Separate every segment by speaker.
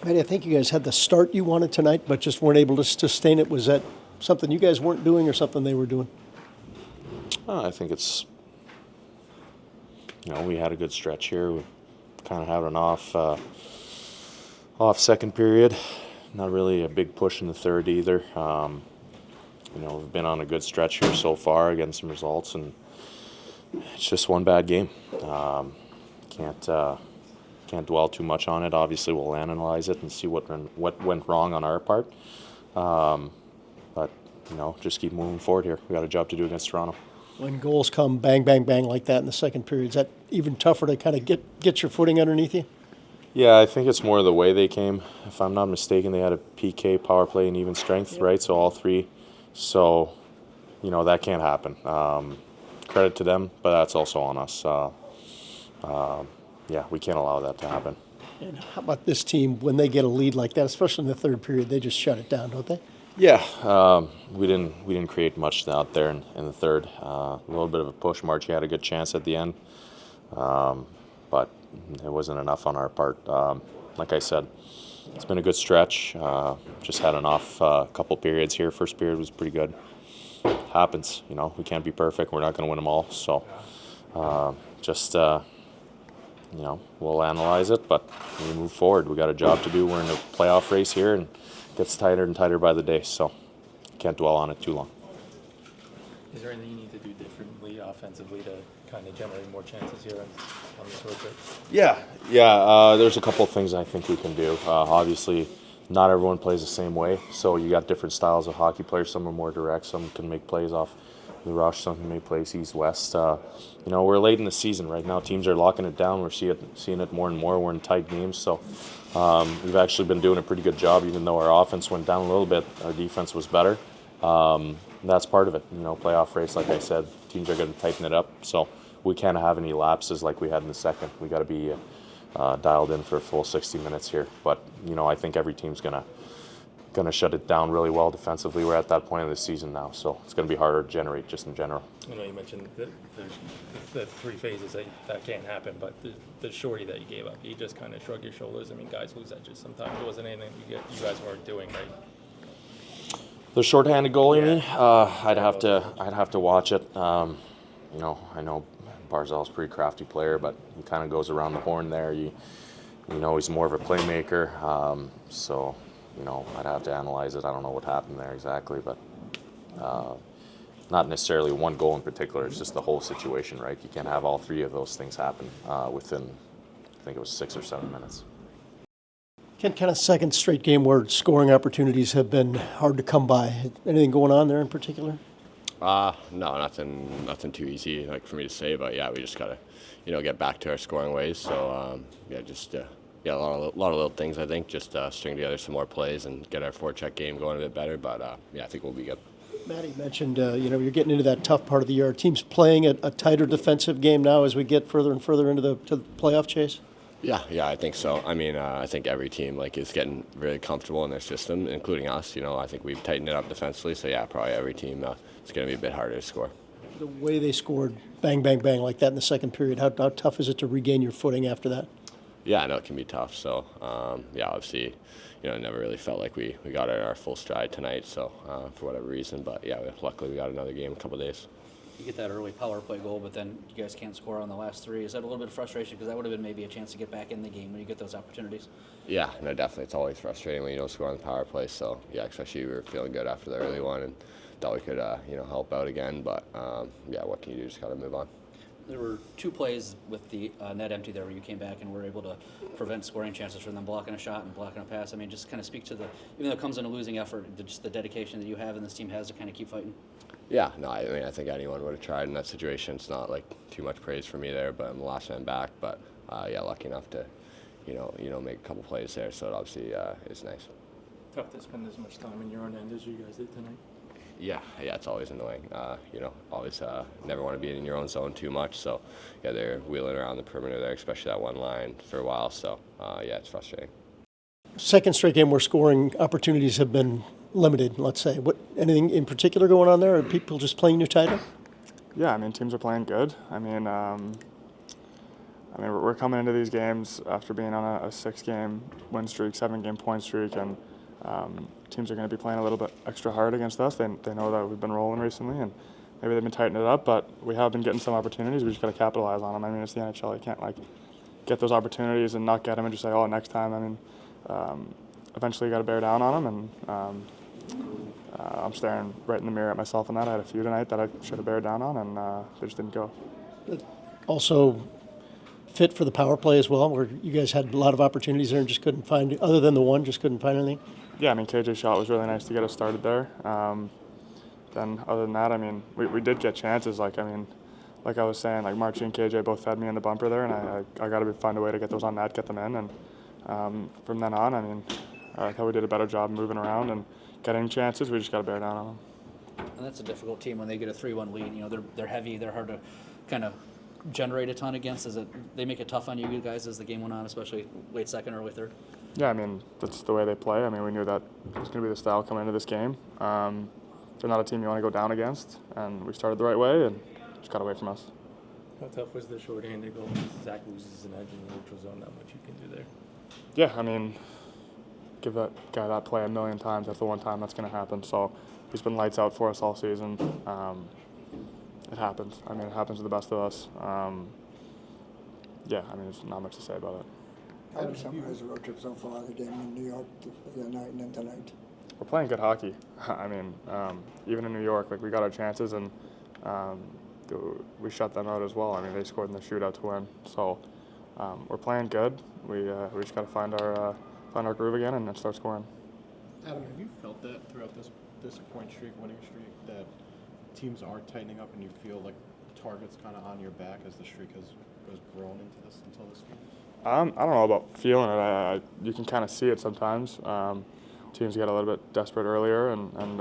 Speaker 1: Matty, I think you guys had the start you wanted tonight, but just weren't able to sustain it. Was that something you guys weren't doing or something they were doing?
Speaker 2: I think it's, we had a good stretch here. We kind of had an off second period. Not really a big push in the third either. We've been on a good stretch here so far, getting some results, and it's just one bad game. Can't dwell too much on it. Obviously, we'll analyze it and see what went wrong on our part. But just keep moving forward here. We got a job to do against Toronto.
Speaker 1: When goals come bang, bang, bang like that in the second period, is that even tougher to kind of get your footing underneath you?
Speaker 2: Yeah, I think it's more the way they came. If I'm not mistaken, they had a PK, power play, and even strength, right? So all three. So, that can't happen. Credit to them, but that's also on us. We can't allow that to happen.
Speaker 1: And how about this team when they get a lead like that, especially in the third period? They just shut it down, don't they?
Speaker 2: Yeah, we didn't create much out there in the third. A little bit of a push. Marchie had a good chance at the end, but it wasn't enough on our part. Like I said, it's been a good stretch. Just had an off couple periods here. First period was pretty good. Happens, we can't be perfect. We're not going to win them all. So we'll analyze it, but we move forward. We got a job to do. We're in a playoff race here, and it gets tighter and tighter by the day. So can't dwell on it too long.
Speaker 3: Is there anything you need to do differently offensively to kind of generate more chances here on this road trip?
Speaker 2: Yeah. There's a couple of things I think we can do. Obviously, not everyone plays the same way, so you got different styles of hockey players. Some are more direct, some can make plays off the rush, some can make plays east-west. We're late in the season right now. Teams are locking it down. We're seeing it more and more. We're in tight games, so we've actually been doing a pretty good job. Even though our offense went down a little bit, our defense was better. That's part of it. Playoff race, like I said, teams are going to tighten it up, so we can't have any lapses like we had in the second. We got to be dialed in for a full 60 minutes here. But I think every team's gonna shut it down really well defensively. We're at that point of the season now, so it's going to be harder to generate just in general.
Speaker 3: I know you mentioned the three phases that can't happen, but the shorty that you gave up, you just kind of shrug your shoulders. I mean, guys lose edges sometimes. It wasn't anything you guys weren't doing, right?
Speaker 2: The shorthanded goal, you mean? I'd have to watch it. I know Barzal's a pretty crafty player, but he kind of goes around the horn there. He's more of a playmaker, so I'd have to analyze it. I don't know what happened there exactly, but not necessarily one goal in particular. It's just the whole situation, right? You can't have all three of those things happen within, I think it was 6 or 7 minutes.
Speaker 1: Kind of second straight game where scoring opportunities have been hard to come by. Anything going on there in particular?
Speaker 4: No, nothing too easy for me to say, but yeah, we just gotta, get back to our scoring ways. So a lot of little things. I think just string together some more plays and get our forecheck game going a bit better. But I think we'll be good.
Speaker 1: Matty mentioned, you're getting into that tough part of the year. Our team's playing a tighter defensive game now as we get further and further into the playoff chase.
Speaker 4: Yeah, I think so. I mean, I think every team is getting really comfortable in their system, including us. I think we've tightened it up defensively. So yeah, probably every team it's going to be a bit harder to score.
Speaker 1: The way they scored, bang, bang, bang, like that in the second period. How tough is it to regain your footing after that?
Speaker 4: Yeah, I know it can be tough. So obviously, it never really felt like we got it at our full stride tonight. So for whatever reason, but yeah, luckily we got another game in a couple of days.
Speaker 5: You get that early power play goal, but then you guys can't score on the last three. Is that a little bit of frustration? Because that would have been maybe a chance to get back in the game when you get those opportunities.
Speaker 4: Yeah, no, definitely. It's always frustrating when you don't score on the power play. So, yeah, especially we were feeling good after the early one and thought we could, help out again. But, what can you do? Just got to move on.
Speaker 5: There were two plays with the net empty there where you came back and were able to prevent scoring chances from them blocking a shot and blocking a pass. I mean, just kind of speak to even though it comes in a losing effort, just the dedication that you have and this team has to kind of keep fighting.
Speaker 4: Yeah, no, I think anyone would have tried in that situation. It's not too much praise for me there, but I'm the last man back. But lucky enough to, make a couple plays there. So it obviously is nice.
Speaker 3: Tough to spend as much time in your own end as you guys did tonight.
Speaker 4: Yeah, it's always annoying. Always never want to be in your own zone too much. So yeah, they're wheeling around the perimeter there, especially that one line for a while. So it's frustrating.
Speaker 1: Second straight game where scoring opportunities have been limited, let's say. Anything in particular going on there? Are people just playing you tighter?
Speaker 6: Yeah, teams are playing good. I mean, we're coming into these games after being on a 6-game win streak, 7-game point streak, and teams are going to be playing a little bit extra hard against us. They know that we've been rolling recently, and maybe they've been tightening it up, but we have been getting some opportunities. We just got to capitalize on them. I mean, it's the NHL. You can't get those opportunities and not get them and just say, oh, next time. I mean, eventually you got to bear down on them, and I'm staring right in the mirror at myself on that. I had a few tonight that I should have bared down on, and they just didn't go.
Speaker 1: Also fit for the power play as well, where you guys had a lot of opportunities there and just couldn't find, other than the one, just couldn't find anything?
Speaker 6: Yeah, I mean, KJ's shot was really nice to get us started there. Then other than that, I mean, we did get chances. Like I was saying, like Marchie and KJ both fed me in the bumper there, and I got to find a way to get those on net, get them in. And from then on, I mean, I thought we did a better job moving around and getting chances. We just got to bear down on them.
Speaker 5: And that's a difficult team when they get a 3-1 lead. You know, they're heavy. They're hard to kind of generate a ton against. They make it tough on you guys as the game went on, especially late second, early third?
Speaker 6: Yeah, I mean, that's the way they play. I mean, we knew that it was going to be the style coming into this game. They're not a team you want to go down against, and we started the right way and just got away from us.
Speaker 3: How tough was the short-handed goal? Zach loses an edge in the neutral zone. Not much you can do there.
Speaker 6: Yeah, I mean, give that guy that play a million times. That's the one time that's going to happen. So he's been lights out for us all season. It happens. I mean, it happens to the best of us. Yeah, I mean, there's not much to say about it.
Speaker 7: How would you summarize the road trip so far, the game in New York the other night and then tonight?
Speaker 6: We're playing good hockey. I mean, even in New York, like we got our chances and we shut them out as well. I mean, they scored in the shootout to win. So we're playing good. We just got to find our groove again and then start scoring.
Speaker 8: Adam, have you felt that throughout this point streak, winning streak, that teams are tightening up and you feel like targets kind of on your back as the streak has grown until this game?
Speaker 6: I don't know about feeling it. You can kind of see it sometimes. Teams get a little bit desperate earlier, and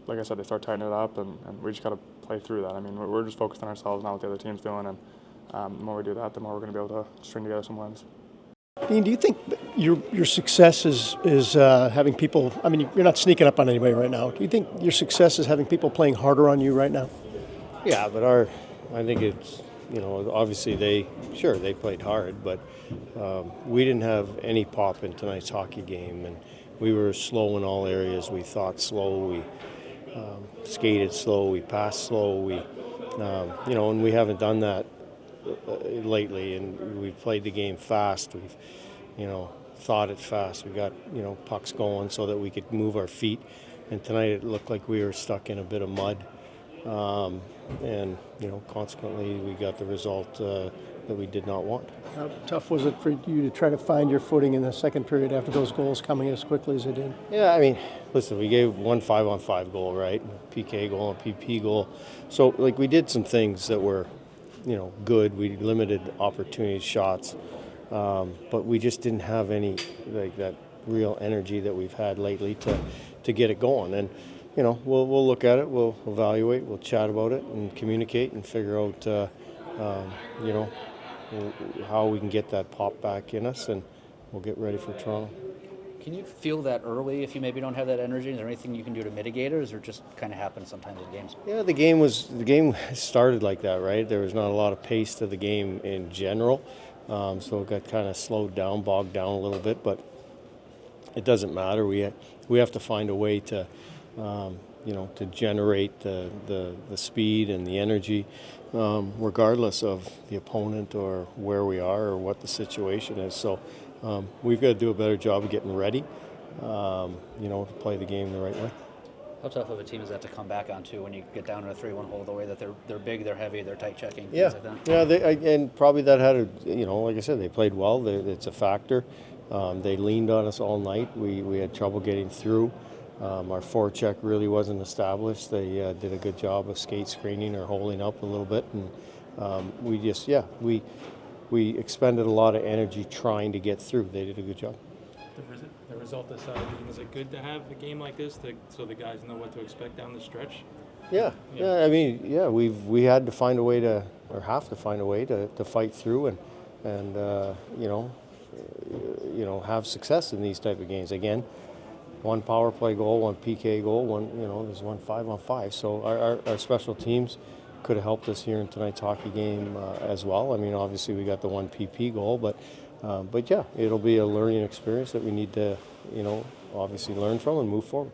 Speaker 6: like I said, they start tightening it up, and we just got to play through that. I mean, we're just focused on ourselves, not what the other team's doing, and the more we do that, the more we're going to be able to string together some wins.
Speaker 1: Dean, do you think your success is having people, I mean, you're not sneaking up on anybody right now. Do you think your success is having people playing harder on you right now?
Speaker 9: Yeah, but I think it's, you know, obviously they played hard, but we didn't have any pop in tonight's hockey game, and we were slow in all areas. We thought slow, we skated slow, we passed slow, you know, and we haven't done that lately, and we've played the game fast. We've, you know, thought it fast. We got, you know, pucks going so that we could move our feet, and tonight it looked like we were stuck in a bit of mud. And, you know, consequently, we got the result that we did not want.
Speaker 1: How tough was it for you to try to find your footing in the second period after those goals coming as quickly as they did?
Speaker 9: Yeah, I mean, listen, we gave one 5-on-5 goal, right? PK goal and PP goal. So, like, we did some things that were, you know, good. We limited opportunity shots, but we just didn't have any, like, that real energy that we've had lately to get it going. And you know, we'll look at it, we'll evaluate, we'll chat about it and communicate and figure out, you know, how we can get that pop back in us, and we'll get ready for Toronto.
Speaker 5: Can you feel that early if you maybe don't have that energy? Is there anything you can do to mitigate it, or does it just kind of happen sometimes in games?
Speaker 9: Yeah, the game started like that, right? There was not a lot of pace to the game in general, so it got kind of slowed down, bogged down a little bit, but it doesn't matter. We have to find a way to you know, to generate the speed and the energy, regardless of the opponent or where we are or what the situation is. So we've got to do a better job of getting ready, you know, to play the game the right way.
Speaker 5: How tough of a team is that to come back onto when you get down in a 3-1 hole, the way that they're big, they're heavy, they're tight checking,
Speaker 9: Yeah,
Speaker 5: things like that?
Speaker 9: yeah, and probably that had a, you know, like I said, they played well. It's a factor. They leaned on us all night. We had trouble getting through. Our forecheck really wasn't established. They did a good job of skate screening or holding up a little bit, and we expended a lot of energy trying to get through. They did a good job.
Speaker 3: The result aside, is it good to have a game like this so the guys know what to expect down the stretch?
Speaker 9: Yeah. I mean, yeah, we had to find a way to, or have to find a way to fight through and you know, have success in these type of games. Again, one power play goal, one PK goal, one, you know, there's one 5-on-5. So our special teams could have helped us here in tonight's hockey game as well. I mean, obviously we got the one PP goal, but yeah, it'll be a learning experience that we need to, obviously learn from and move forward.